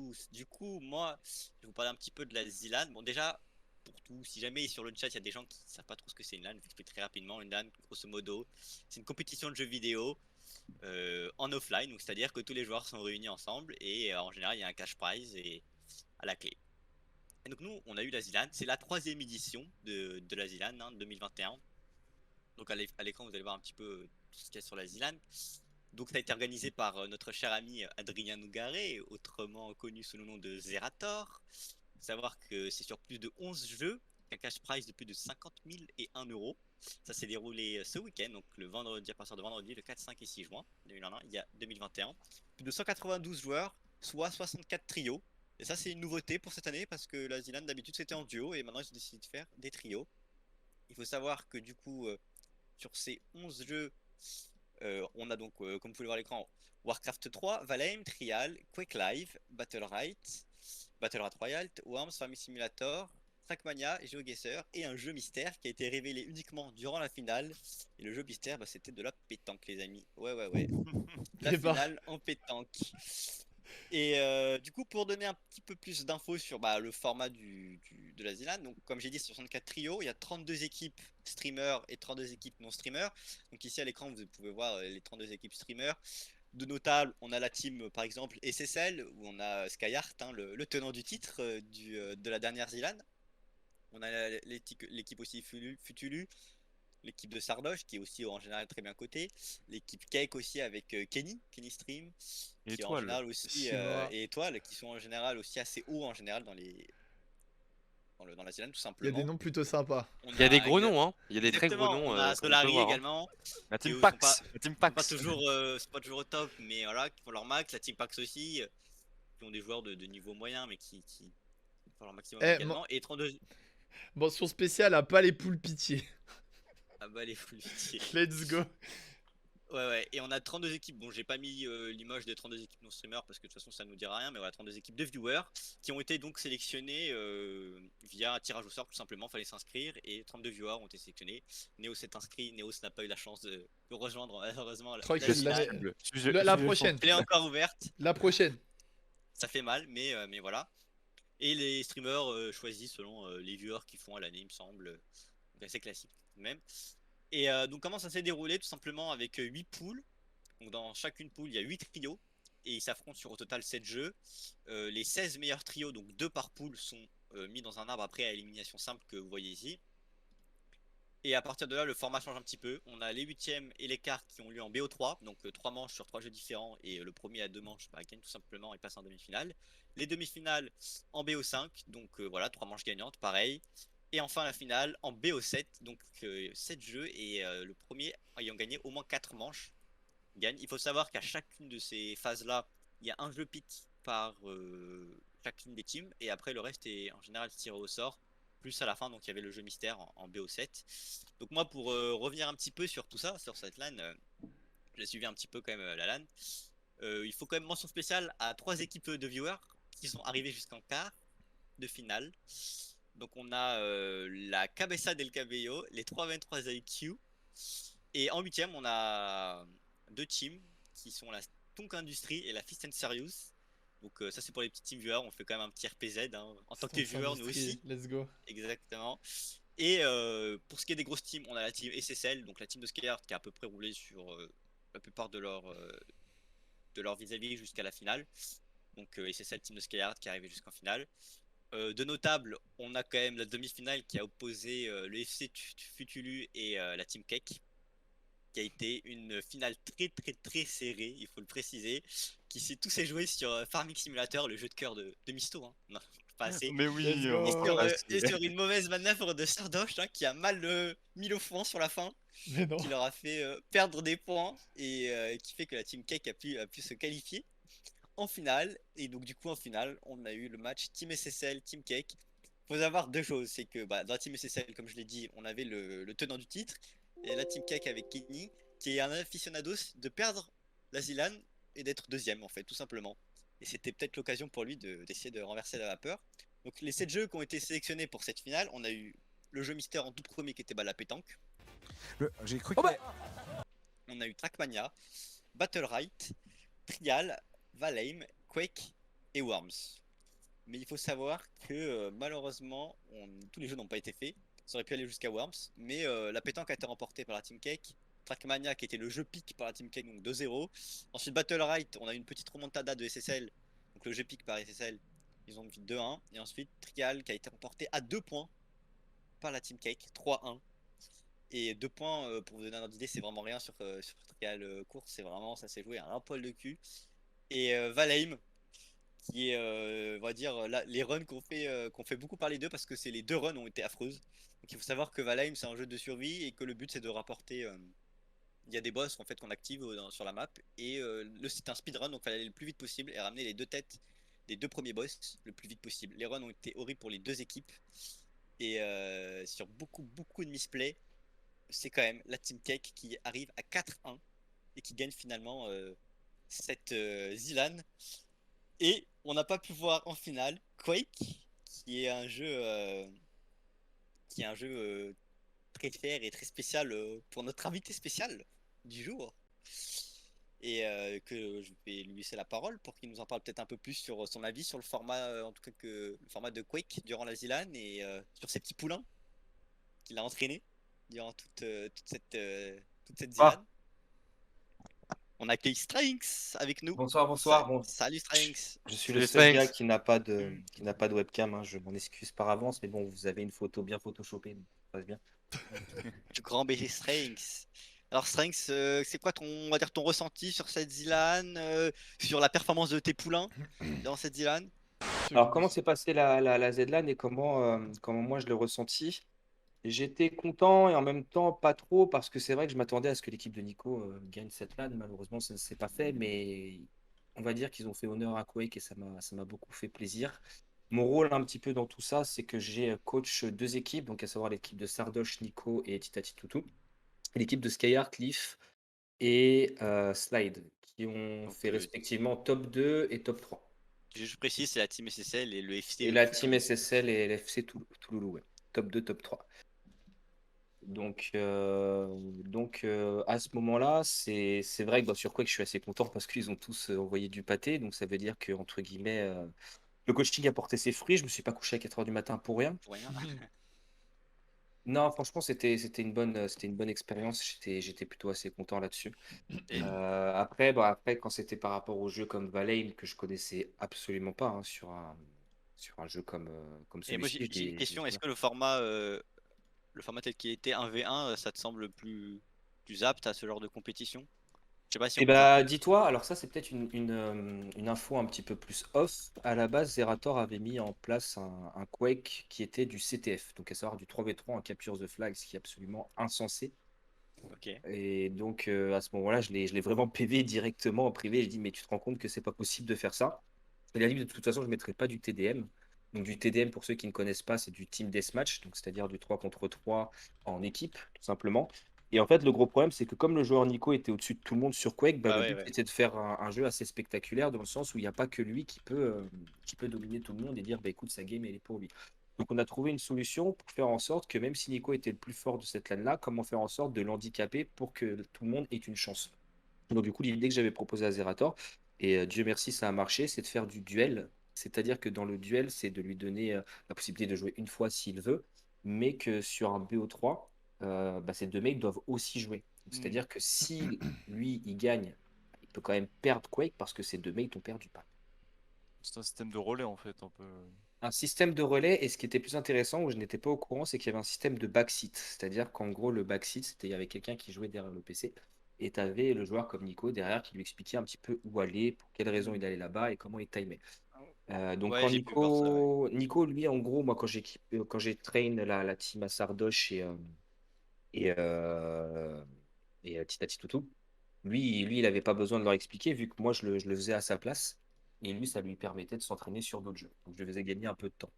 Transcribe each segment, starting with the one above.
tous. Du coup, moi, je vais vous parler un petit peu de la ZLAN. Bon, déjà, pour tout, si jamais sur le chat, il y a des gens qui savent pas trop ce que c'est une LAN, je vous explique très rapidement. Une LAN, grosso modo, c'est une compétition de jeux vidéo en offline, donc c'est-à-dire que tous les joueurs sont réunis ensemble et en général, il y a un cash prize et à la clé. Et donc nous, on a eu la ZLAN, c'est la troisième édition de la ZLAN, 2021. Donc à l'écran, vous allez voir un petit peu tout ce qu'il y a sur la ZLAN. Donc ça a été organisé par notre cher ami Adrien Nougaret, autrement connu sous le nom de Zerator. Faut savoir que c'est sur plus de 11 jeux, un cash prize de plus de 50 000 et 1 euro. Ça s'est déroulé ce week-end, donc le vendredi, à partir de vendredi, le 4, 5 et 6 juin 2021, il y a 2021. Plus de 192 joueurs, soit 64 trios. Et ça, c'est une nouveauté pour cette année parce que la Zealand d'habitude c'était en duo et maintenant ils ont décidé de faire des trios. Il faut savoir que du coup, sur ces 11 jeux, on a donc, comme vous pouvez le voir à l'écran, Warcraft 3, Valheim, Trial, Quake Live, Battle Rat Royale, Worms, Farming Simulator, Trackmania, GeoGuessr et un jeu mystère qui a été révélé uniquement durant la finale. Et le jeu mystère, bah, c'était de la pétanque, les amis. Ouais, ouais, ouais. La Et bah, finale en pétanque. Et du coup, pour donner un petit peu plus d'infos sur le format de la ZLAN, donc comme j'ai dit, 64 trios, il y a 32 équipes streamers et 32 équipes non streamers. Donc ici à l'écran, vous pouvez voir les 32 équipes streamers. De notables, on a la team par exemple SSL, où on a Skyheart, le tenant du titre de la dernière ZLAN. On a l'équipe aussi Futulu, l'équipe de Sardoche qui est aussi en général très bien cotée, l'équipe Cake aussi avec Kenny Stream qui est en Étoile. général aussi Chinois. et Étoile qui sont en général aussi assez hauts en général dans la Zélande tout Il y a des simplement. noms plutôt sympas. On Il y a des a gros noms, hein. Il y a des très gros exactement, noms, on a comme on peut Solari voir, hein. également La qui Team eux Pax. La Team sont pas Pax. toujours c'est pas toujours au top mais voilà qui font leur max, la Team Pax aussi qui ont des joueurs de niveau moyen mais qui font leur maximum Eh, également et 32 mention spéciale à pas les poules pitié. ah bah les full pitié. Let's go. Ouais, ouais, et on a 32 équipes. Bon, j'ai pas mis l'image des 32 équipes non streamers parce que de toute façon ça nous dira rien, mais voilà, 32 équipes de viewers qui ont été donc sélectionnées via un tirage au sort tout simplement. Fallait s'inscrire et 32 viewers ont été sélectionnés. Néo s'est inscrit, Néo n'a pas eu la chance de rejoindre malheureusement la Tranquille, finale. la prochaine. Elle est encore ouverte, La prochaine. ça fait mal, mais voilà. Et les streamers choisis selon les viewers qu'ils font à l'année, il me semble. Donc assez classique tout de même. Et donc comment ça s'est déroulé tout simplement avec 8 poules. Donc dans chacune poule, il y a 8 trios et ils s'affrontent sur au total 7 jeux. Les 16 meilleurs trios, donc 2 par poule, sont mis dans un arbre après à élimination simple que vous voyez ici. Et à partir de là, le format change un petit peu. On a les huitièmes et les quarts qui ont lieu en BO3, donc 3 manches sur 3 jeux différents et le premier à 2 manches gagne tout simplement et passe en demi-finale. Les demi-finales en BO5, donc voilà, 3 manches gagnantes, pareil. Et enfin la finale en BO7, donc 7 jeux et le premier ayant gagné au moins 4 manches gagne. Il faut savoir qu'à chacune de ces phases-là, il y a un jeu pick par chacune des teams, et après le reste est en général tiré au sort, plus à la fin, donc il y avait le jeu mystère en BO7. Donc moi, pour revenir un petit peu sur tout ça, sur cette LAN, j'ai suivi un petit peu quand même la LAN. Il faut quand même mention spéciale à 3 équipes de viewers qui sont arrivées jusqu'en quart de finale. Donc on a la Cabeza del Cabello, les 323 IQ, et en huitième, on a 2 teams qui sont la Tonk Industry et la Fist and Serious. Donc ça c'est pour les petits team viewers, on fait quand même un petit RPZ en tant que Stonks viewers nous Industrie, aussi. let's go. Exactement. Et pour ce qui est des grosses teams, on a la team SSL, donc la team de Skyheart qui a à peu près roulé sur la plupart de leur vis-à-vis jusqu'à la finale. Donc SSL team de Skyheart qui est arrivé jusqu'en finale. De notable, on a quand même la demi-finale qui a opposé le FC Futulu et la team Cake, qui a été une finale très très très serrée, il faut le préciser, tout s'est joué sur Farming Simulator, le jeu de cœur de Misto, hein. Non, pas assez. Mais Let's oui, go. Et sur une mauvaise manœuvre de Sardoche, hein, qui a mal mis le fond sur la fin, Mais non. qui leur a fait perdre des points et qui fait que la team Cake a pu se qualifier en finale. Et donc du coup en finale, on a eu le match Team SSL, Team Cake. Faut savoir deux choses, c'est que dans la Team SSL, comme je l'ai dit, on avait le tenant du titre, et la Team Cake avec Kenny, qui est un aficionados de perdre la Zilan et d'être deuxième en fait, tout simplement. Et c'était peut-être l'occasion pour lui d'essayer de renverser la vapeur. Donc les 7 jeux qui ont été sélectionnés pour cette finale, on a eu le jeu mystère en tout premier qui était la pétanque. J'ai cru Oh que. bah On a eu Trackmania, Battle Right, Trial, Valheim, Quake et Worms. Mais il faut savoir que malheureusement, tous les jeux n'ont pas été faits. Ça aurait pu aller jusqu'à Worms, mais la pétanque a été remportée par la Team Cake. Trackmania, qui était le jeu pick par la Team Cake, donc 2-0. Ensuite, Battle Right, on a eu une petite remontada de SSL, donc le jeu pick par SSL. Ils ont mis 2-1. Et ensuite, Trial, qui a été remporté à 2 points par la Team Cake, 3-1. Et 2 points, pour vous donner un ordre d'idée, c'est vraiment rien sur Trial course. C'est vraiment, ça s'est joué à un poil de cul. Et Valheim, qui est, on va dire, là, les runs qu'on fait beaucoup parler d'eux parce que c'est les deux runs ont été affreuses. Donc il faut savoir que Valheim c'est un jeu de survie et que le but c'est de rapporter. Il y a des boss en fait qu'on active sur la map et c'est un speedrun donc il fallait aller le plus vite possible et ramener les deux têtes des deux premiers boss le plus vite possible. Les runs ont été horribles pour les deux équipes et sur beaucoup de misplay, c'est quand même la Team Cake qui arrive à 4-1 et qui gagne finalement cette Zilan. Et on n'a pas pu voir en finale Quake, qui est un jeu, qui est un jeu très cher et très spécial pour notre invité spécial du jour. Et que je vais lui laisser la parole pour qu'il nous en parle peut-être un peu plus sur son avis sur le format, en tout cas que le format de Quake durant la Zilan et sur ces petits poulains qu'il a entraînés durant toute cette Zilan. Ah, On accueille Strynx avec nous. bonsoir, bonsoir. Bon, Salut Strynx. je suis le seul gars qui n'a pas de webcam, hein. Je m'en excuse par avance, mais bon, vous avez une photo bien photoshopée, donc ça passe bien. Du grand BG Strynx. Alors Strynx, c'est quoi on va dire ton ressenti sur cette Zilan, sur la performance de tes poulains dans cette Zilan? Alors, comment s'est passée la ZLAN et comment moi je l'ai ressenti? J'étais content et en même temps pas trop parce que c'est vrai que je m'attendais à ce que l'équipe de Nico gagne cette LAN. Malheureusement, ça ne s'est pas fait, mais on va dire qu'ils ont fait honneur à Quake et ça m'a beaucoup fait plaisir. Mon rôle un petit peu dans tout ça, c'est que j'ai coach deux équipes, donc à savoir l'équipe de Sardoche, Nico et Titati Tutu, et l'équipe de Skyheart, Leaf et Slide, qui ont Donc fait respectivement top 2 et top 3. je précise, c'est la team SSL et le Et FC la team Toulouse. SSL et l'FC Touloulou, ouais. Top 2, top 3. Donc, à ce moment-là, c'est vrai que sur quoi que je suis assez content parce qu'ils ont tous envoyé du pâté. Donc ça veut dire que, entre guillemets, le coaching a porté ses fruits. Je me suis pas couché à 4 heures du matin pour rien. Pour rien. Non, franchement, c'était une bonne expérience. J'étais plutôt assez content là-dessus. Et, Après, quand c'était par rapport au jeu comme Valheim, que je connaissais absolument pas, hein, sur un jeu comme et moi celui-ci, j'ai une j'ai question, est-ce découvert. que le format tel qu'il était 1v1, ça te semble plus apte à ce genre de compétition? Je sais pas si Eh on peut. bah, dis-toi, alors ça, c'est peut-être une info un petit peu plus off. À la base, Zerator avait mis en place un Quake qui était du CTF, donc à savoir du 3v3 en capture the flag, ce qui est absolument insensé. Ok. Et donc, à ce moment-là, je l'ai vraiment PV directement en privé. Je dis, mais tu te rends compte que c'est pas possible de faire ça? Il a dit, de toute façon, je ne mettrai pas du TDM. Donc, du TDM, pour ceux qui ne connaissent pas, c'est du Team Deathmatch, donc c'est-à-dire du 3 contre 3 en équipe, tout simplement. Et en fait, le gros problème, c'est que comme le joueur Nico était au-dessus de tout le monde sur Quake, bah, Bah le ouais, but ouais. était de faire un jeu assez spectaculaire dans le sens où il n'y a pas que lui qui peut dominer tout le monde et dire, bah, écoute, sa game, elle est pour lui. Donc, on a trouvé une solution pour faire en sorte que même si Nico était le plus fort de cette LAN-là, comment faire en sorte de l'handicaper pour que tout le monde ait une chance. Donc, du coup, l'idée que j'avais proposée à Zerator, et Dieu merci, ça a marché, c'est de faire du duel. C'est-à-dire que dans le duel, c'est de lui donner la possibilité de jouer une fois s'il veut, mais que sur un BO3, ces deux mecs doivent aussi jouer. Donc, Hmm. c'est-à-dire que si lui, il gagne, il peut quand même perdre Quake parce que ces deux mecs ont perdu pas. C'est un système de relais en fait, un peu. Un système de relais, et ce qui était plus intéressant, où je n'étais pas au courant, c'est qu'il y avait un système de backseat. C'est-à-dire qu'en gros, le backseat, c'était il y avait quelqu'un qui jouait derrière le PC, et tu avais le joueur comme Nico derrière qui lui expliquait un petit peu où aller, pour quelles raisons il allait là-bas et comment il timait. Donc Ouais, quand j'ai pu voir ça, ouais. Nico, lui, en gros, moi, quand j'ai train la team à Sardoche et, euh, et Titati Toutou, lui, il n'avait pas besoin de leur expliquer, vu que moi, je le faisais à sa place. Et lui, ça lui permettait de s'entraîner sur d'autres jeux. Donc, je le faisais gagner un peu de temps.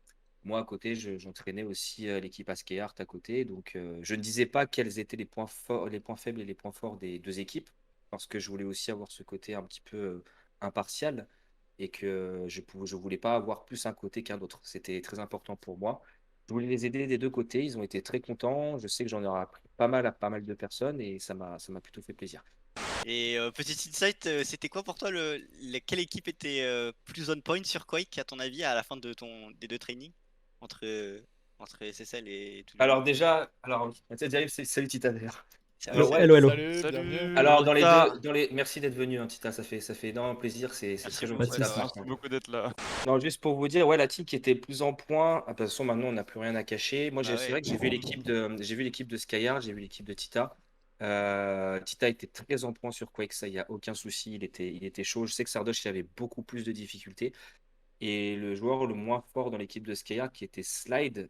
Moi, à côté, j'entraînais aussi l'équipe Askeyart à côté. Donc, je ne disais pas quels étaient les points forts, les points faibles et les points forts des deux équipes, parce que je voulais aussi avoir ce côté un petit peu impartial et que je voulais pas avoir plus un côté qu'un autre. C'était très important pour moi. Je voulais les aider des deux côtés. Ils ont été très contents. Je sais que j'en ai appris pas mal à pas mal de personnes et ça m'a plutôt fait plaisir. Et petit insight, c'était quoi pour toi quelle équipe était plus on point sur Quake à ton avis à la fin des deux trainings entre, entre SSL et tout Alors déjà, alors salut Tita d'ailleurs. Oui, Ouais. Hello, hello. Salut, bienvenue. Salut! Alors dans les Tita. merci d'être venu, hein, Tita, ça fait énormément plaisir, c'est Merci très beaucoup gentil de ta Pas de part. soucis. Merci beaucoup d'être là. Non, juste pour vous dire, ouais, la team qui était plus en point. De toute façon, maintenant, on n'a plus rien à cacher. Moi, Bah c'est ouais. vrai que j'ai vu l'équipe de Skyhard, j'ai vu l'équipe de Tita. Tita était très en point sur Quake, ça, il n'y a aucun souci. Il était chaud. Je sais que Sardoche, il avait beaucoup plus de difficultés. Et le joueur le moins fort dans l'équipe de Skyhard, qui était Slide,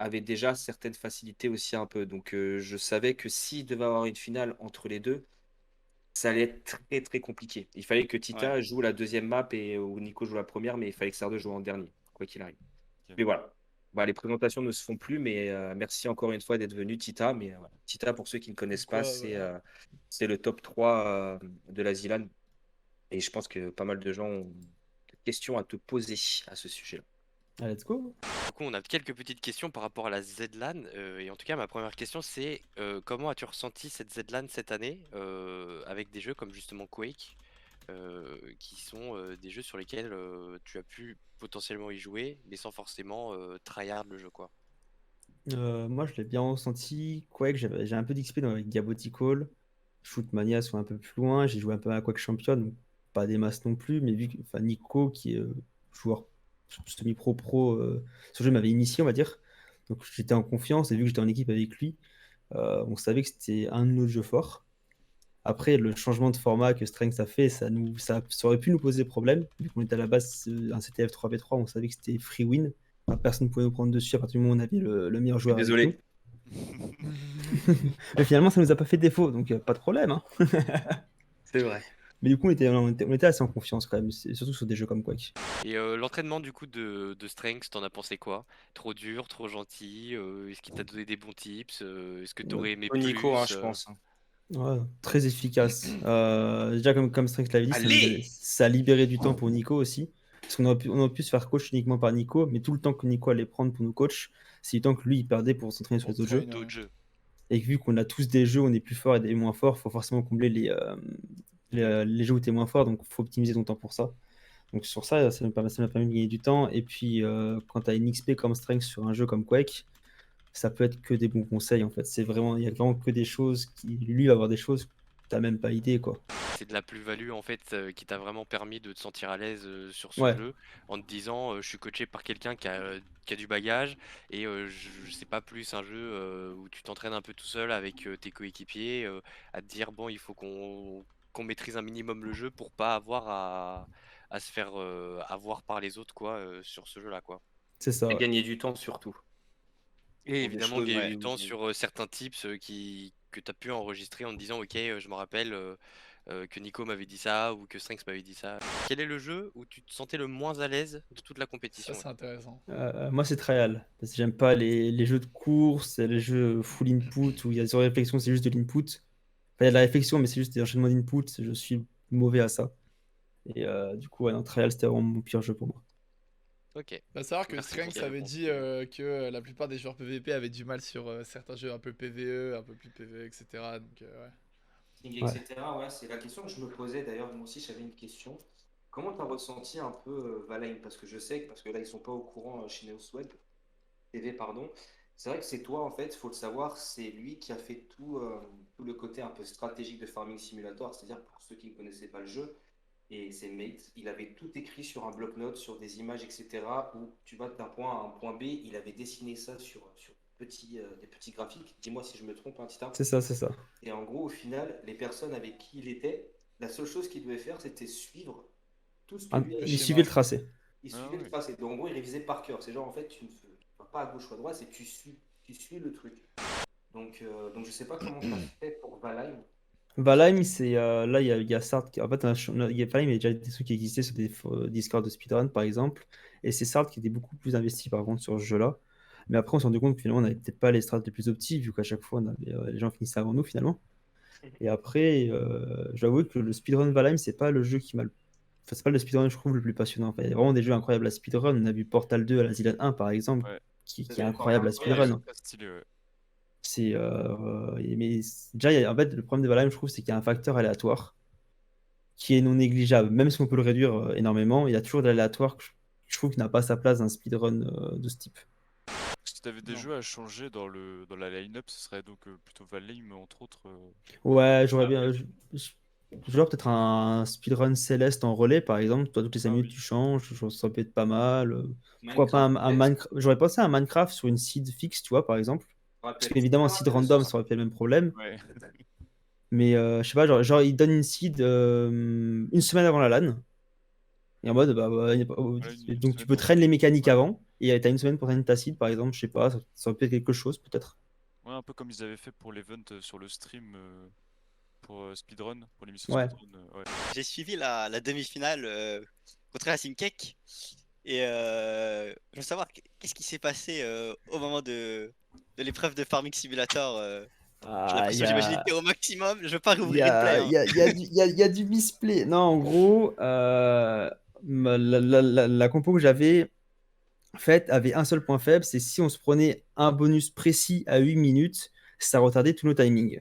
avait déjà certaines facilités aussi un peu. Donc, je savais que s'il devait avoir une finale entre les deux, ça allait être très très compliqué. Il fallait que Ouais. Tita joue la deuxième map et ou Nico joue la première, mais il fallait que Sardo joue en dernier, quoi qu'il arrive. Ok. Mais voilà. Bah, les présentations ne se font plus, mais merci encore une fois d'être venu, Tita. Mais voilà. Tita, pour ceux qui ne connaissent pas, Quoi, voilà. c'est le top 3 de la ZLAN. Et je pense que pas mal de gens ont des questions à te poser à ce sujet-là. Ah, let's go. Du coup, on a quelques petites questions par rapport à la ZLAN. Et en tout cas, ma première question, c'est comment as-tu ressenti cette ZLAN cette année avec des jeux comme justement Quake, qui sont des jeux sur lesquels tu as pu potentiellement y jouer, mais sans forcément tryhard le jeu, quoi. Moi, je l'ai bien ressenti. Quake, j'ai un peu d'XP avec Diabotical. Shootmania sont un peu plus loin. J'ai joué un peu à Quake Champion, donc pas des masses non plus. Mais vu que enfin, Nico, qui est joueur semi-pro, ce jeu m'avait initié, on va dire. Donc j'étais en confiance. Et vu que j'étais en équipe avec lui, on savait que c'était un de nos jeux forts. Après, le changement de format que Strength a fait, ça aurait pu nous poser problème. Vu qu'on était à la base un CTF 3v3, on savait que c'était free win. Enfin, personne ne pouvait nous prendre dessus à partir du moment où on avait le meilleur joueur avec nous. Désolé. Mais finalement, ça nous a pas fait défaut, donc pas de problème, hein. C'est vrai. Mais du coup, on était assez en confiance quand même, surtout sur des jeux comme Quake. Et l'entraînement du coup de Strength, t'en as pensé quoi? Trop dur, trop gentil? Est-ce qu'il t'a donné des bons tips? Est-ce que t'aurais aimé Au Nico, hein, plus? je pense. Ouais, très efficace. Déjà, comme Strength l'avait dit, Allez. ça a libéré du temps pour Nico aussi. Parce on aurait pu se faire coach uniquement par Nico, mais tout le temps que Nico allait prendre pour nous coach, c'est du temps que lui il perdait pour s'entraîner sur les autres jeux. Train, ouais. D'autres jeux. Et que vu qu'on a tous des jeux où on est plus fort et des moins forts, il faut forcément combler les jeux où tu es moins fort, donc il faut optimiser ton temps pour ça. Donc sur ça m'a permis de gagner du temps. Et puis quand tu as une XP comme Strength sur un jeu comme Quake, ça peut être que des bons conseils en fait. Il y a vraiment que des choses lui va avoir des choses que tu n'as même pas idée quoi. C'est de la plus-value en fait qui t'a vraiment permis de te sentir à l'aise sur ce Ouais. jeu en te disant je suis coaché par quelqu'un qui a du bagage et je sais pas plus un jeu où tu t'entraînes un peu tout seul avec tes coéquipiers à te dire bon il faut qu'on maîtrise un minimum le jeu pour pas avoir à se faire avoir par les autres quoi sur ce jeu-là quoi. C'est ça. Et Ouais. gagner du temps surtout. Et Pour des évidemment choses, gagner ouais. du temps sur certains tips que tu as pu enregistrer en te disant ok je me rappelle que Nico m'avait dit ça ou que Strength m'avait dit ça. Quel est le jeu où tu te sentais le moins à l'aise de toute la Ça, compétition? c'est intéressant. Moi c'est Trial. Parce que j'aime pas les jeux de course, les jeux full input où il y a zéro réflexion, c'est juste de l'input. Enfin, il y a de la réflexion, mais c'est juste des enchaînements d'input. Je suis mauvais à ça. Et du coup, ouais, non, Trial c'était vraiment mon pire jeu pour moi. Ok. Va savoir que Merci Strength pour ta avait réponse. dit que la plupart des joueurs PVP avaient du mal sur certains jeux un peu PVE, un peu plus PVE, etc. Donc, ouais. etc. Ouais, c'est la question que je me posais d'ailleurs. Moi aussi, j'avais une question. Comment tu as ressenti un peu Valheim? Parce que je sais que, parce que là, ils sont pas au courant chez Neosweb TV, pardon. C'est vrai que c'est toi, en fait, il faut le savoir, c'est lui qui a fait tout le côté un peu stratégique de Farming Simulator. C'est-à-dire, pour ceux qui ne connaissaient pas le jeu, et ses mates, il avait tout écrit sur un bloc-notes, sur des images, etc. Où tu vas d'un point A à un point B, il avait dessiné ça sur des petits graphiques. Dis-moi si je me trompe, hein, Tita. C'est ça, c'est ça. Et en gros, au final, les personnes avec qui il était, la seule chose qu'il devait faire, c'était suivre tout ce que lui avait Il Le suivait le schéma. tracé. Il Ah suivait le oui. tracé. Donc en gros, il révisait par cœur. C'est genre, en fait, tu ne vas pas à gauche ou à droite, c'est tu suis le truc. Donc je sais pas comment tu as fait pour Valheim. Valheim, c'est là, il y a Sard qui. En fait, Valheim, il y a déjà des trucs qui existaient sur des Discord de speedrun, par exemple. Et c'est Sard qui était beaucoup plus investi, par contre, sur ce jeu-là. Mais après, on s'est rendu compte que finalement, on n'avait peut-être pas les strats les plus optimes, vu qu'à chaque fois, les gens finissaient avant nous, finalement. Et après, j'avoue que le speedrun Valheim, c'est pas le jeu qui m'a. Enfin, c'est pas le speedrun, je trouve, le plus passionnant. Enfin, il y a vraiment des jeux incroyables à speedrun. On a vu Portal 2 à la Zilan 1, par exemple, Ouais. qui C'est est vrai, incroyable à Portal 1, Ouais, speedrun. c'est très stylé, ouais. Déjà, en fait, le problème de Valheim, je trouve, c'est qu'il y a un facteur aléatoire qui est non négligeable. Même si on peut le réduire énormément, il y a toujours de l'aléatoire que je trouve qui n'a pas sa place dans un speedrun de ce type. Si tu avais des Non. jeux à changer dans la line-up, ce serait donc plutôt Valheim, entre autres. Ouais, j'aurais Ah bien. Genre peut-être un speedrun Céleste en relais, par exemple. Toi, toutes les 5 Ah minutes, oui. tu changes. Ça peut être pas mal. Pourquoi pas un Minecraft, Minecraft. J'aurais pensé à un Minecraft sur une seed fixe, tu vois, par exemple. Parce qu'évidemment, seed random, ça aurait fait le même problème. Ouais. Mais je sais pas, genre, il donne une seed une semaine avant la LAN. Et en mode, donc tu peux traîner les mécaniques avant. Et t'as une semaine pour traîner ta seed, par exemple. Je sais pas, ça aurait pu être quelque chose, peut-être. Ouais, un peu comme ils avaient fait pour l'event sur le stream pour Speedrun, pour l'émission Ouais. Speedrun. Ouais. J'ai suivi la demi-finale contre Racing Cake et je veux savoir qu'est-ce qui s'est passé au moment de l'épreuve de Farming Simulator. J'ai Ah, l'impression, j'imagine que t'es au maximum. Je veux pas Il y rouvrir une plaie. a, Hein. il y a- il y a du, il y a du misplay. Non, en gros, la compo que j'avais faite avait un seul point faible, c'est si on se prenait un bonus précis à 8 minutes, ça retardait tous nos timings.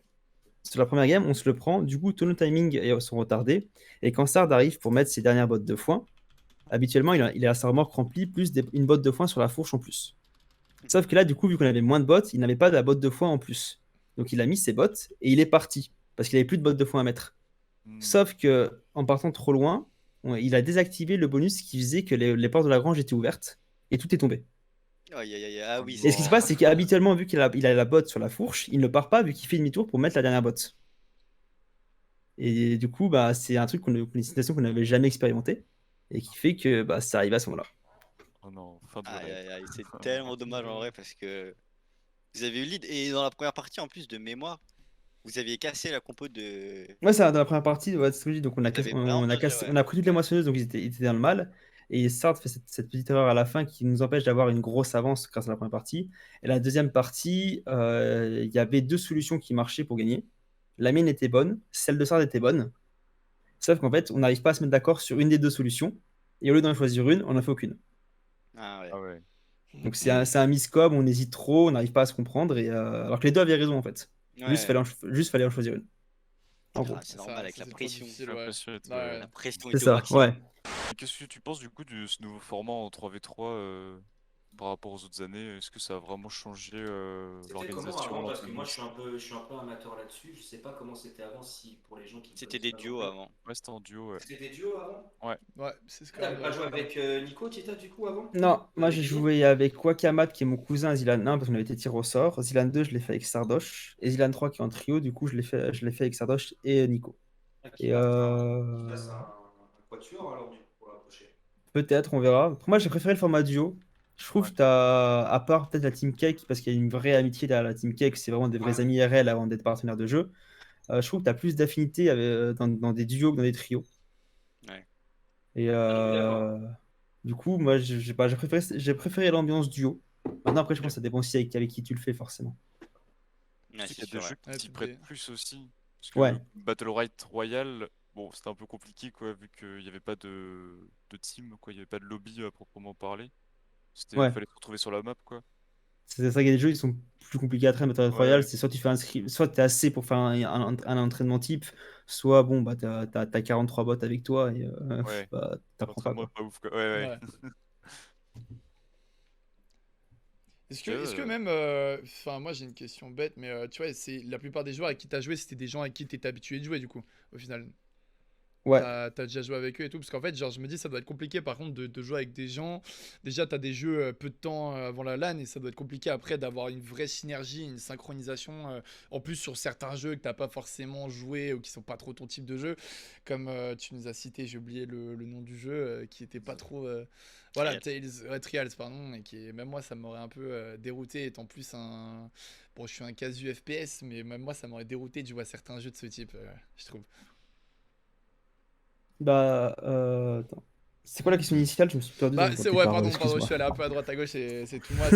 Sur la première game, on se le prend, du coup, tous nos timings sont retardés. Et quand Sard arrive pour mettre ses dernières bottes de foin, habituellement, il a sa remorque remplie, plus une botte de foin sur la fourche en plus. Sauf que là, du coup, vu qu'on avait moins de bottes, il n'avait pas de la botte de foin en plus. Donc il a mis ses bottes et il est parti, parce qu'il avait plus de bottes de foin à mettre. Sauf que en partant trop loin, il a désactivé le bonus qui faisait que les portes de la grange étaient ouvertes et tout est tombé. Aïe, aïe, aïe, ah oui, Et ce qui se passe, c'est qu'habituellement, vu qu'il a la botte sur la fourche, il ne part pas vu qu'il fait demi-tour pour mettre la dernière botte. Et du coup, bah, c'est un truc une situation qu'on n'avait jamais expérimenté et qui fait que bah, ça arrive à ce moment-là. Oh non, fin de aïe, rêve. aïe, aïe, c'est tellement dommage en vrai parce que vous avez eu le lead et dans la première partie en plus de mémoire, vous aviez cassé la compo de. Ouais, ça, dans la première partie, ouais, c'est ce que je dis. Donc, Vous avez vraiment bien joué, ouais. on a pris toutes les moissonneuses, donc ils étaient dans le mal. Et Sard fait cette petite erreur à la fin qui nous empêche d'avoir une grosse avance grâce à la première partie. Et la deuxième partie, il y avait deux solutions qui marchaient pour gagner. La mienne était bonne, celle de Sard était bonne. Sauf qu'en fait, on n'arrive pas à se mettre d'accord sur une des deux solutions. Et au lieu d'en choisir une, on n'en fait aucune. Ah ouais. Ah ouais. Donc, c'est un miscom, on hésite trop, on n'arrive pas à se comprendre. Alors que les deux avaient raison, en fait. Juste, Ouais. fallait en choisir une. En Ah, gros. c'est normal avec Ça, la c'est trop pression. difficile, J'ai ouais. l'impression d'être, Ouais. La pression C'est était au ça, maximum. ouais. Et qu'est-ce que tu penses du coup de ce nouveau format en 3v3 par rapport aux autres années? Est-ce que ça a vraiment changé l'organisation, l'entraînement? Je suis un peu amateur là-dessus. Je sais pas comment c'était avant, si pour les gens qui C'était connaissent des pas non duos plus. avant. Ouais, c'était en duo, ouais. C'était des duos avant? Ouais, c'est ce que T'avais pas joué avec Nico, Tita, du coup, avant? Non, moi Avec j'ai Guillaume? joué avec Wakamat qui est mon cousin à Zilan 1 parce qu'on avait été tiré au sort. Zilan 2, je l'ai fait avec Sardoche. Et Zilan 3 qui est en trio, du coup, je l'ai fait avec Sardoche et Nico. Qui Et fasse un quatuor alors, du coup, pour la prochaine. peut-être, on verra. Pour moi, j'ai préféré le format duo. Je trouve Ouais. que t'as, à part peut-être la Team Cake, parce qu'il y a une vraie amitié derrière la Team Cake, c'est vraiment des vrais Ouais. amis RL avant d'être partenaires de jeu. Je trouve que t'as plus d'affinité dans des duos que dans des trios. Ouais. Et d'accord. du coup, moi, j'ai préféré l'ambiance duo. Maintenant, après, je pense que ça dépend aussi avec qui tu le fais, forcément. Je Ouais, sais c'est qu'il y a sûr, des ouais. jeux qui Ouais, s'y tout prêtent est- plus aussi. Parce que Ouais. le Battle Royale, bon, c'était un peu compliqué, quoi, vu qu'il n'y avait pas de team, quoi, il n'y avait pas de lobby à proprement parler. Ouais. Fallait se retrouver sur la map, quoi. C'est ça qu'il y a des jeux qui sont plus compliqués à traîner Battle Royale. Ouais. C'est soit tu fais un script, soit tu es assez pour faire un entraînement type, soit bon, bah, t'as 43 bots avec toi et Ouais. bah, t'apprends pas, L'entraînement quoi. est pas ouf, quoi. Ouais, ouais. Ouais. Est-ce que Euh, même, enfin moi j'ai une question bête, mais tu vois, c'est la plupart des joueurs avec qui t'as joué, c'était des gens avec qui t'étais habitué de jouer du coup, au final. Ouais. T'as déjà joué avec eux et tout, parce qu'en fait, genre, je me dis, ça doit être compliqué par contre de jouer avec des gens. Déjà, t'as des jeux peu de temps avant la LAN et ça doit être compliqué après d'avoir une vraie synergie, une synchronisation. En plus, sur certains jeux que t'as pas forcément joué ou qui sont pas trop ton type de jeu, comme tu nous as cité, j'ai oublié le nom du jeu, qui était pas trop. Voilà, Trials, pardon, et qui même moi, ça m'aurait un peu dérouté, étant plus un. Bon, je suis un casu FPS, mais même moi, ça m'aurait dérouté de jouer à certains jeux de ce type, je trouve. Bah, attends. C'est quoi la question initiale? Je me suis perdu dans Bah, le c'est tes ouais, paroles, pardon, je excuse-moi. suis allé un peu à droite à gauche, c'est tout moi.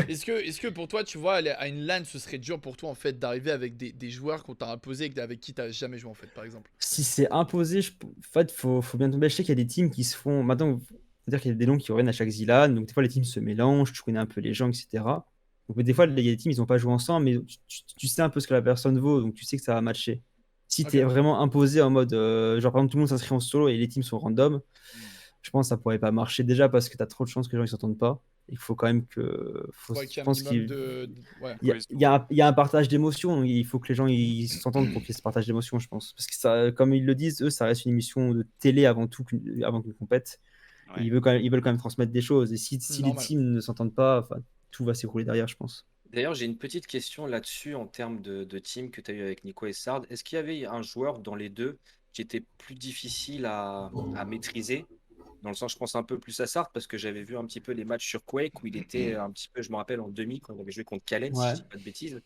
Est-ce que pour toi, tu vois, à une LAN, ce serait dur pour toi en fait d'arriver avec des joueurs qu'on t'a imposé avec qui t'as jamais joué en fait, par exemple? Si c'est imposé, en fait, faut bien tomber. Je sais qu'il y a des teams qui se font. Maintenant, faut dire qu'il y a des noms qui reviennent à chaque Zilan. Donc, des fois, les teams se mélangent, tu connais un peu les gens, etc. Donc, mais des fois, il y a des teams, ils n'ont pas joué ensemble, mais tu sais un peu ce que la personne vaut, donc tu sais que ça va matcher. Si tu es Ok. vraiment imposé en mode, genre par exemple, tout le monde s'inscrit en solo et les teams sont random, je pense que ça pourrait pas marcher déjà parce que tu as trop de chances que les gens ils s'entendent pas. Il faut quand même que. Faudrait qu'il y Je ait un pense minimum qu'il Ouais. il y a, Cohésion. il y a un partage d'émotions, donc il faut que les gens ils s'entendent pour qu'il y ait ce partage d'émotions, je pense. Parce que ça, comme ils le disent, eux, ça reste une émission de télé avant tout avant qu'une compète. Et Ouais. ils veulent quand même transmettre des choses. Et si les Normal. teams ne s'entendent pas, enfin, tout va s'écrouler derrière, je pense. D'ailleurs, j'ai une petite question là-dessus en termes de team que tu as eu avec Nico et Sard. Est-ce qu'il y avait un joueur dans les deux qui était plus difficile à maîtriser? Dans le sens, je pense un peu plus à Sard parce que j'avais vu un petit peu les matchs sur Quake où il était un petit peu, je me rappelle, en demi quand il avait joué contre Kalen, si Ouais. je dis pas de bêtises,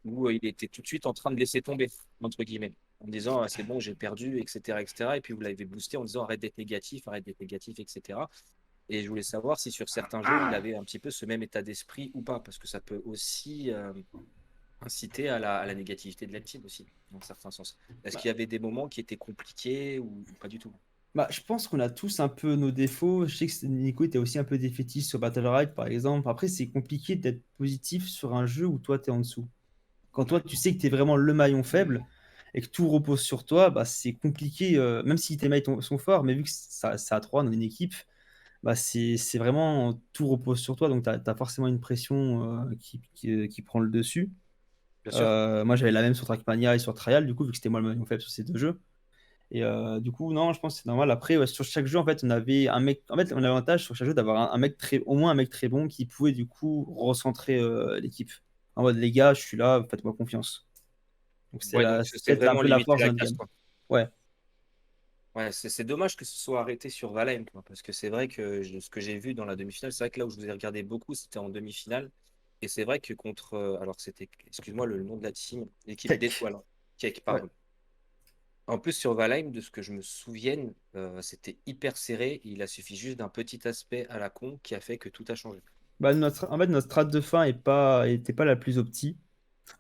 où il était tout de suite en train de laisser tomber, entre guillemets, en disant ah, c'est bon, j'ai perdu, etc., etc. Et puis vous l'avez boosté en disant arrête d'être négatif, etc. Et je voulais savoir si sur certains jeux, il avait un petit peu ce même état d'esprit ou pas, parce que ça peut aussi inciter à la négativité de la team aussi, dans certains sens. Est-ce qu'il y avait des moments qui étaient compliqués ou pas du tout? Bah, je pense qu'on a tous un peu nos défauts. Je sais que Nico était aussi un peu défaitiste sur Battle Royale, par exemple. Après, c'est compliqué d'être positif sur un jeu où toi, tu es en dessous. Quand toi, tu sais que tu es vraiment le maillon faible et que tout repose sur toi, bah, c'est compliqué, même si tes mailles sont forts, mais vu que c'est à 3 dans une équipe, bah, c'est vraiment tout repose sur toi. Donc, tu as forcément une pression qui prend le dessus. Bien sûr. Moi, j'avais la même sur Trackmania et sur Trial, du coup, vu que c'était moi le maillon faible sur ces deux jeux. Et du coup, non, je pense que c'est normal. Après, ouais, sur chaque jeu, en fait, on avait un mec. En fait, on avait l'avantage sur chaque jeu d'avoir un mec au moins un mec très bon qui pouvait du coup recentrer l'équipe. En mode, les gars, je suis là, faites-moi confiance. Donc, Ouais, donc c'est c'est peut-être un vraiment peu la limiter force de la notre casse, game. quoi. Ouais. Ouais, c'est dommage que ce soit arrêté sur Valheim, quoi, parce que c'est vrai que ce que j'ai vu dans la demi-finale, c'est vrai que là où je vous ai regardé beaucoup, c'était en demi-finale. Et c'est vrai que contre, alors c'était, excuse-moi le nom de la team, l'équipe Cake. d'étoiles, hein. Cake, Ouais. pardon. En plus, sur Valheim, de ce que je me souvienne, c'était hyper serré. Il a suffi juste d'un petit aspect à la con qui a fait que tout a changé. Bah, en fait, notre strat de fin était pas la plus opti.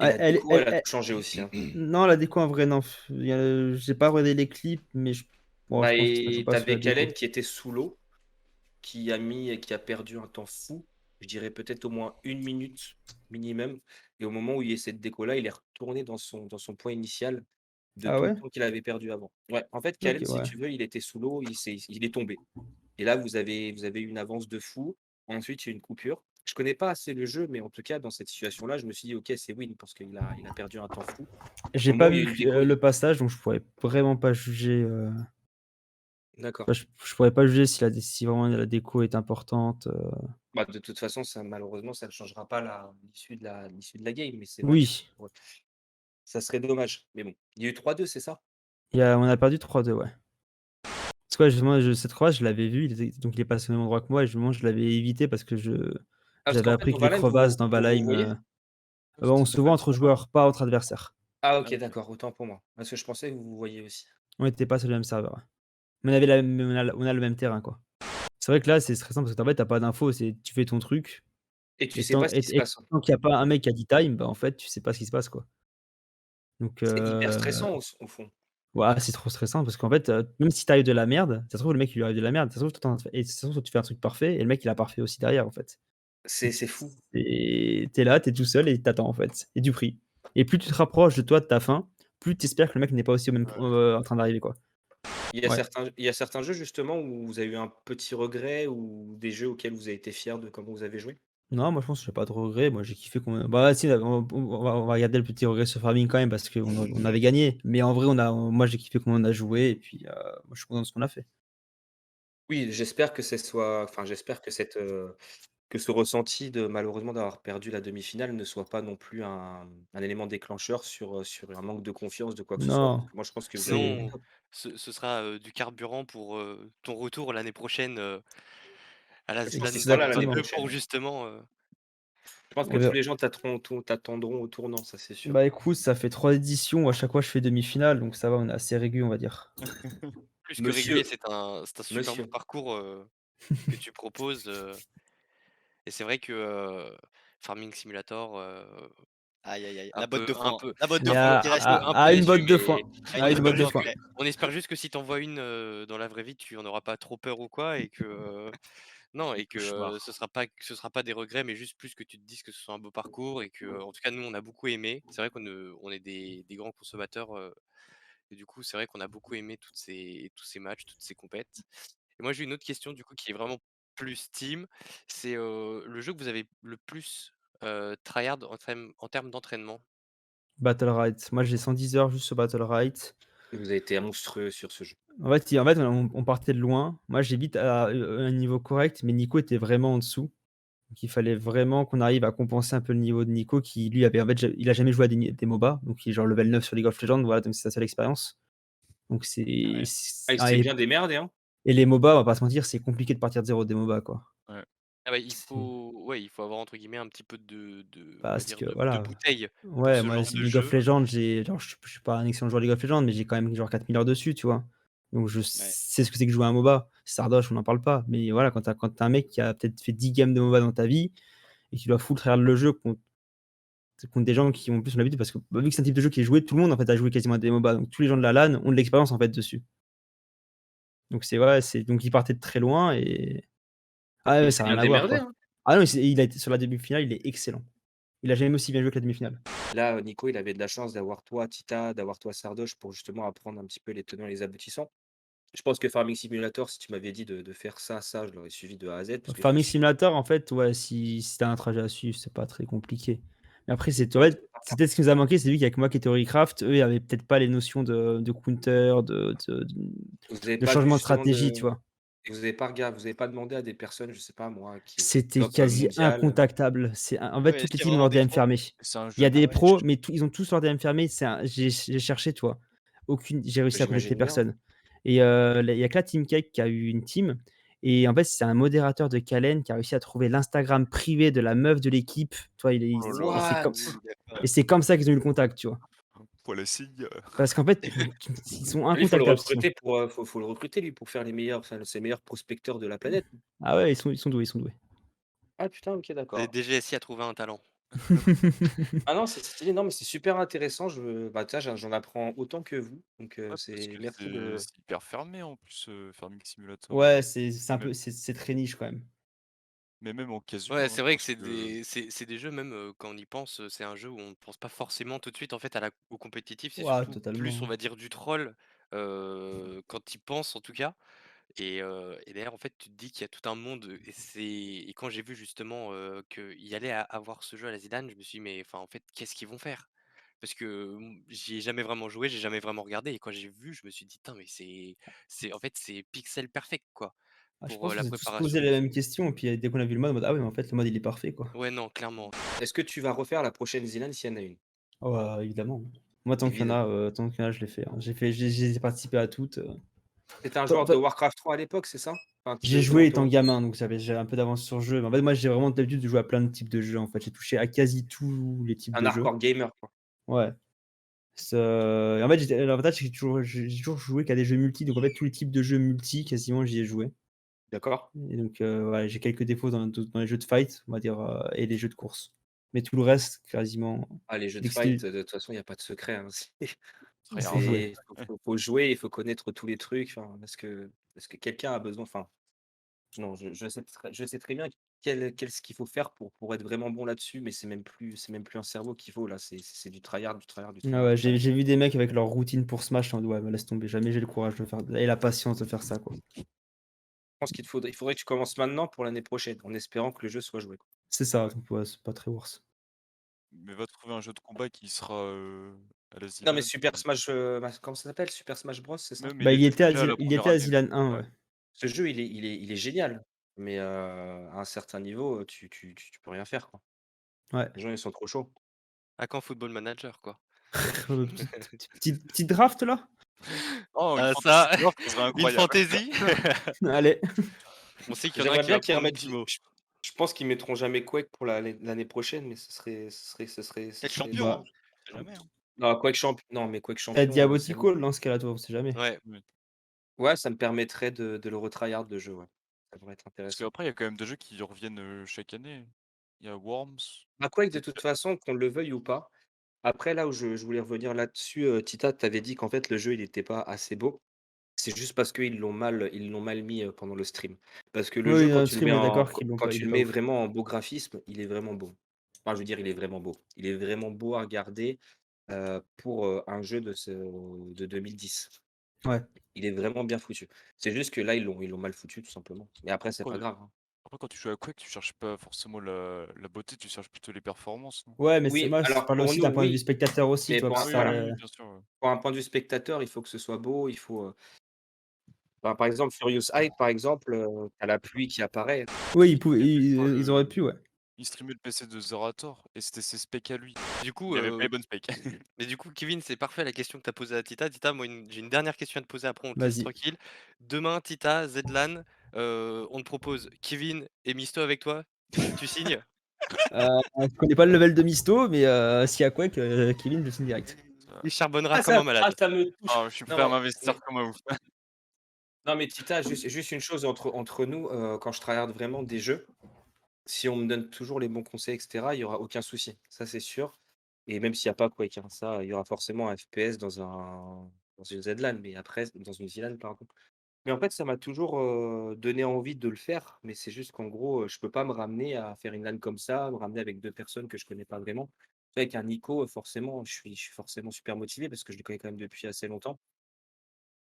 Et la Elle, déco, elle- elle a tout elle- changé aussi, hein. Non, la déco en vrai, non. J'ai pas regardé les clips, mais bon, je Bah, pense que ça joue et pas sur la t'avais déco. Kalen qui était sous l'eau, qui a perdu un temps fou. Je dirais peut-être au moins 1 minute minimum. Et au moment où il y a cette déco-là, il est retourné dans son point initial de Ah tout le ouais? temps qu'il avait perdu avant. Ouais, en fait, Ok, Kalen, si ouais. tu veux, il était sous l'eau, il est tombé. Et là, vous avez eu une avance de fou. Ensuite, il y a eu une coupure. Je connais pas assez le jeu, mais en tout cas, dans cette situation-là, je me suis dit, OK, c'est win parce qu'il a perdu un temps fou. J'ai Au moment pas où il y a eu vu une déco, le passage, donc je pourrais vraiment pas juger. d'accord. Bah, je pourrais pas juger si vraiment la déco est importante. Bah, de toute façon, ça, malheureusement, ça ne changera pas l'issue de la game. Mais c'est vrai que Oui, ouais, ça serait dommage. Mais bon, il y a eu 3-2, c'est ça? on a perdu 3-2, ouais. Parce que ouais, justement, cette croix, je l'avais vu, donc il est passé au même endroit que moi, et justement, je l'avais évité parce que Ah, parce j'avais qu'en fait, appris dans que les Valheim, crevasses dans vous Valheim, voyez? on se voit entre joueurs, pas entre adversaires. Ah, Ah, OK, ok. d'accord, autant pour moi. Parce que je pensais que vous vous voyez aussi. On n'était pas sur le même serveur. Ouais. Mais on a le même terrain, quoi. C'est vrai que là, c'est stressant parce que en fait, tu pas d'infos, tu fais ton truc, Et tu et sais tant pas ce qui se passe, hein. tant qu'il y a pas un mec qui a dit time, bah, en fait, tu sais pas ce qui se passe, quoi. Donc C'est hyper stressant au fond. ouais, c'est trop stressant parce qu'en fait, même si tu arrives de la merde, ça se trouve le mec il lui arrive de la merde, ça se trouve tu fais un truc parfait et le mec il a parfait aussi derrière, en fait. C'est fou. Et tu là, tu es tout seul et tu attends, en fait, et tu pries. Et plus tu te rapproches de toi, de ta fin, plus tu espères que le mec n'est pas aussi au même en train d'arriver, quoi. Ouais. Il y a certains jeux justement où vous avez eu un petit regret ou des jeux auxquels vous avez été fiers de comment vous avez joué? Non, moi je pense que j'ai pas de regrets, moi j'ai kiffé qu'on bah, si, on va regarder le petit regret sur Farming quand même parce qu'on avait gagné. Mais en vrai, moi j'ai kiffé comment on a joué et puis, moi je suis content de ce qu'on a fait. Oui, j'espère que ce soit enfin j'espère que que ce ressenti de malheureusement d'avoir perdu la demi-finale ne soit pas non plus un élément déclencheur sur un manque de confiance de quoi que ce soit. Parce Non, que moi je pense que vous avez c'est Non, ce sera du carburant pour ton retour l'année prochaine à je pense l'année qu'il sera là l'année 2022 exactement. prochaine, pour ouais. justement. Je pense que On tous verra. les gens t'attendront au tournant, ça c'est sûr. Bah, écoute, ça fait 3 éditions, à chaque fois je fais demi-finale, donc ça va, on est assez régulier, on va dire. Plus que régulier, Monsieur, c'est un super bon monsieur. parcours que tu proposes. Et c'est vrai que Farming Simulator, Aïe, aïe, aïe. un La botte peu, de un foin. peu, La botte de Mais foin un, qui reste. un peu à une déçu, botte de mais foin, On à une espère botte de juste foin. que. on espère juste que si t'en vois une dans la vraie vie, tu en auras pas trop peur ou quoi, et que Non, et que Cauchemar. ce sera pas des regrets, mais juste plus que tu te dises que ce soit un beau parcours et que, en tout cas, nous, on a beaucoup aimé. C'est vrai on est des grands consommateurs, et du coup, c'est vrai qu'on a beaucoup aimé tous ces matchs, toutes ces compètes. Et moi, j'ai une autre question, du coup, qui est vraiment plus team. C'est le jeu que vous avez le plus tryhard en termes d'entraînement. Battle Right. Moi, j'ai 110 heures juste sur Battle Right. Vous avez été monstrueux sur ce jeu. En fait, on partait de loin. Moi, j'ai vite à un niveau correct, mais Nico était vraiment en dessous. Donc il fallait vraiment qu'on arrive à compenser un peu le niveau de Nico qui, lui, avait en fait, il a jamais joué à des MOBA, donc il est genre level 9 sur League of Legends, voilà, donc c'est sa seule expérience. Donc Ah ouais. Ah, il ah, s'est bien démerdé, hein. et les MOBA, on va pas se mentir, c'est compliqué de partir de zéro des MOBA, quoi. Ouais. Ah bah, C'est il faut avoir entre guillemets un petit peu on va parce dire que de voilà. bouteille pour Ouais, ce moi, genre c'est de League of jeu. Legends, genre, je suis pas un excellent joueur League of Legends, mais j'ai quand même genre 4000 heures dessus, tu vois? Donc je Ouais. sais ce que c'est que jouer à un MOBA. Sardoche, on n'en parle pas, mais voilà, quand tu un mec qui a peut-être fait 10 games de MOBA dans ta vie et qui doit full tryhard le jeu contre des gens qui ont plus l'habitude parce que, bah, vu que c'est un type de jeu qui est joué, tout le monde en fait a joué quasiment à des MOBA, donc tous les gens de la LAN ont de l'expérience en fait dessus. Donc c'est ouais, donc il partait de très loin et ah Il ouais, s'est ça a bien rien à voir démerdé, quoi. hein. Ah non, il a été sur la demi-finale, il est excellent. Il a jamais aussi bien joué que la demi-finale. Là, Nico, il avait de la chance d'avoir toi, Tita, d'avoir toi, Sardoche, pour justement apprendre un petit peu les tenants et les aboutissants. Je pense que Farming Simulator, si tu m'avais dit de faire ça, je l'aurais suivi de A à Z parce que Farming Simulator en fait, ouais, si tu as un trajet à suivre, c'est pas très compliqué. Mais après en ouais, fait, c'est peut-être ce qui nous a manqué, c'est vu qu'avec moi qui est Theorycraft, eux, ils avaient peut-être pas les notions de counter, vous avez de pas vu changement de justement stratégie, tu vois? et vous avez pas demandé à des personnes, je sais pas moi, qui C'était top quasi mondial, incontactable. En fait, Ouais, est-ce toutes les qu'il y a teams ont vraiment leur des DM pros? fermé. C'est un Il y a jeu. Ah des ouais. pros, mais ils ont tous leur DM fermé. J'ai cherché, tu vois? J'ai réussi à contacter j'imagine bien. personne. Et il y a que la Team Cake qui a eu une team. Et en fait, c'est un modérateur de Calen qui a réussi à trouver l'Instagram privé de la meuf de l'équipe. Tu vois, Oh là là. What? et c'est comme ça qu'ils ont eu le contact, tu vois? Pour la signe. Parce qu'en fait, ils sont Lui, il faut le incontactables sinon. recruter pour, faut le recruter lui pour faire les meilleurs, enfin, ses meilleurs prospecteurs de la planète. Ah ouais, ils sont doués, ils sont doués. Ah putain, OK, Et d'accord. DGSI a trouvé un talent. Ah non, c'est stylé, non, mais c'est super intéressant, bah, tu vois, j'en apprends autant que vous, donc Ouais, parce c'est que merci de c'est hyper fermé en plus, Farming Simulator, Ouais, c'est un peu même c'est très niche quand même. mais même en Ouais, casual, hein, c'est je vrai que pense que c'est des jeux même, quand on y pense, c'est un jeu où on ne pense pas forcément tout de suite en fait au compétitif, c'est Ouah, surtout plus on totalement. va dire du troll, quand tu y penses en tout cas. Et d'ailleurs, en fait, tu te dis qu'il y a tout un monde, et quand j'ai vu justement, qu'il y allait avoir ce jeu à la Zidane, je me suis dit: «Mais enfin, en fait, qu'est-ce qu'ils vont faire?» Parce que, j'y ai jamais vraiment joué, j'ai jamais vraiment regardé et quand j'ai vu, je me suis dit: «Putain, mais c'est en fait, c'est pixel perfect, quoi», Ah, je pour, pense qu'on la s'est tous posé préparation. la même question et puis, dès qu'on a vu le mode, en mode: «Ah ouais, mais en fait, le mode, il est parfait, quoi». Ouais, non, clairement. est-ce que tu vas refaire la prochaine Zealand s'il y en a une? Oh, évidemment. Moi, Évidemment. tant qu'il y en a, je l'ai fait, hein. J'ai participé à toutes, Tu un Toi joueur de toi Warcraft 3 à l'époque, c'est ça? Enfin, j'ai de joué étant l'entour gamin, donc j'avais un peu d'avance sur le jeu. Mais en fait, moi, j'ai vraiment l'habitude de jouer à plein de types de jeux, en fait. J'ai touché à quasi tous les types un de jeux. hardcore gamer, quoi. Ouais. En fait, l'avantage, c'est que j'ai toujours joué qu'à des jeux multi, donc en fait, tous les types de jeux multi, quasiment, j'y ai joué. D'accord? Et donc, ouais, j'ai quelques défauts dans les jeux de fight, on va dire, et les jeux de course. Mais tout le reste, quasiment, Ah, les jeux de dès que c'était fight, de toute façon, il y a pas de secret, hein, faut tryhard. jouer. c'est faut jouer, il faut connaître tous les trucs, enfin, est-ce que quelqu'un a besoin enfin, non, je sais très bien ce qu'il faut faire pour être vraiment bon là-dessus, mais c'est même plus un cerveau qu'il faut là, c'est du tryhard, du tryhard, du Ah tryhard, ouais, du tryhard. j'ai vu des mecs avec leur routine pour Smash, en mode: «Ouais, mais laisse tomber, jamais j'ai le courage de faire et la patience de faire ça, quoi». Je pense il faudrait que tu commences maintenant pour l'année prochaine, en espérant que le jeu soit joué, quoi. C'est ça, donc ouais, c'est pas très worth. Mais va trouver un jeu de combat qui sera, à la Non, mais Zealand Super et Smash, comment ça s'appelle? Super Smash Bros, c'est ça? même Bah, il était déjà à la il y première était à année. Zilan 1, Ouais. ouais. Ce jeu, il est génial, mais à un certain niveau, tu peux rien faire, quoi. Ouais. Les gens, ils sont trop chauds. À quand Football Manager, quoi? Petite draft, là? Oh, une Ah fantasy ça, draft, ça serait une incroyable. fantaisie? Allez. On sait qu'il y en a un J'aimerais qui va bien qu'ils prendre remettent Timo. je pense qu'ils mettront jamais Quake pour l'année prochaine, mais ce Être serait champion, Bah, hein. On sait jamais, hein. non, Quake champ non, mais Quake tu champion, c'est bon. Diabotico dans ce cas-là, toi, on sait jamais. Ouais. Oui. Ouais, ça me permettrait de le retryhard de jeu, ouais. Ça pourrait être Parce intéressant. qu'après, il y a quand même des jeux qui reviennent, chaque année. Il y a Worms, Bah, Quake, de peut-être toute façon, qu'on le veuille ou pas, après là où je voulais revenir là-dessus, Tita, tu avais dit qu'en fait le jeu il était pas assez beau. c'est juste parce qu'ils l'ont mal mis pendant le stream. Parce que le Oui, jeu, le stream, on est d'accord qu'ils l'ont quand pas, tu il est le pas mets ouf. vraiment en beau graphisme, il est vraiment beau. Enfin, je veux dire, il est vraiment beau. Il est vraiment beau à regarder pour un jeu de 2010. Ouais. Il est vraiment bien foutu. C'est juste que là, ils l'ont mal foutu, tout simplement. Mais après, c'est Quand, pas grave, hein. après, quand tu joues à Quake, tu cherches pas forcément la beauté, tu cherches plutôt les performances, non? Ouais, mais Oui, moi, je alors parle pour aussi nous, d'un point de vue oui. spectateur aussi, Mais tu vois, pour parce un, que Oui, ça, voilà, oui, bien sûr. Ouais. pour un point de vue spectateur, il faut que ce soit beau. Il faut. Par exemple, Furious High, par exemple, t'as la pluie qui apparaît. oui, ils auraient Le- pu, ouais. Il streamait le PC de Zerator et c'était ses specs à lui. Du coup, Il avait pas les bonnes specs. mais du coup, Kevin, c'est parfait la question que tu as posée à Tita. Tita, moi, j'ai une dernière question à te poser, après on te laisse Vas-y. tranquille. Demain, Tita, Zedlan, on te propose Kevin et Misto avec toi. Tu signes? Je connais pas le level de Misto, mais s'il y a Quake, Kevin, je signe direct. Il charbonnera Ah, comme un ça, malade. ça me touche. Ah, je suis Non, prêt à mais, m'investir comme un ouf. non, mais Tita, juste une chose entre nous, quand je regarde vraiment des jeux, si on me donne toujours les bons conseils, etc., il y aura aucun souci. Ça, c'est sûr. Et même s'il y a pas Quake, hein, ça, il y aura forcément un FPS dans une ZLAN, mais après, dans une VLAN, pardon. Mais en fait, ça m'a toujours donné envie de le faire, mais c'est juste qu'en gros, je peux pas me ramener à faire une LAN comme ça, me ramener avec 2 personnes que je connais pas vraiment. Avec un Nico, forcément, je suis forcément super motivé parce que je le connais quand même depuis assez longtemps.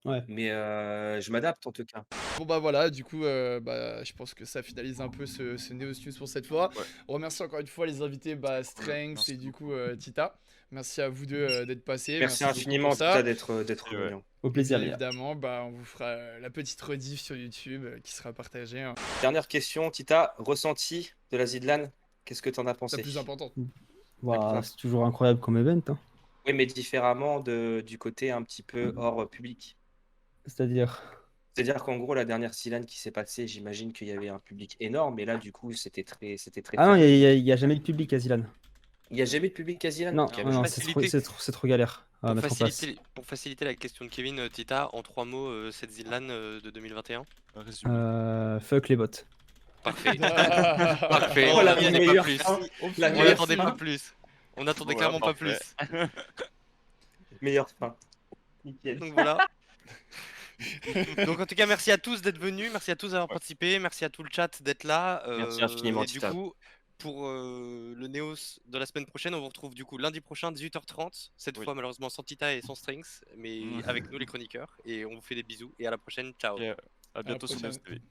Ouais. Mais je m'adapte en tout cas. Bon bah voilà, du coup, je pense que ça finalise un peu ce Neos News pour cette fois. Ouais. On remercie encore une fois les invités, Strength merci et du coup Tita. Merci à vous deux d'être passés. Merci beaucoup infiniment, pour ça. Tita, d'être Et ouais. venu, hein. Au plaisir, Bien les gars. évidemment, on vous fera la petite rediff sur YouTube qui sera partagée, hein. Dernière question, Tita, ressenti de la ZLAN, qu'est-ce que tu en as La pensé? plus importante. Ouah, c'est toujours incroyable comme event, hein. Oui, mais différemment du côté un petit peu hors public. C'est-à-dire. C'est-à-dire qu'en gros, la dernière CLAN qui s'est passée, j'imagine qu'il y avait un public énorme, et là, du coup, c'était très Ah non, fermé. il y a jamais de public à Zilan. Il n'y a jamais de public à ZLAN? Non, Ok, non, faciliter- c'est trop galère à mettre en place. Pour faciliter la question de Kevin, Tita, en 3 mots, cette Zillan de 2021. Un résumé. Fuck les bots. Parfait. Parfait, Oh, on la n'attendait pas meilleure plus. fin. La On meilleure n'attendait fin. pas plus. On n'attendait Voilà, clairement pas parfait. plus. Meilleure fin. Nickel. Donc voilà. Donc en tout cas, merci à tous d'être venus, merci à tous d'avoir participé, merci à tout le chat d'être là. Merci infiniment, Et du Tita. coup, pour le Neos de la semaine prochaine, on vous retrouve du coup lundi prochain 18h30. Cette Oui. fois malheureusement sans Tita et sans Strings, mais avec nous les chroniqueurs. Et on vous fait des bisous et à la prochaine. Ciao. Et à bientôt sur prochaine. Neos TV.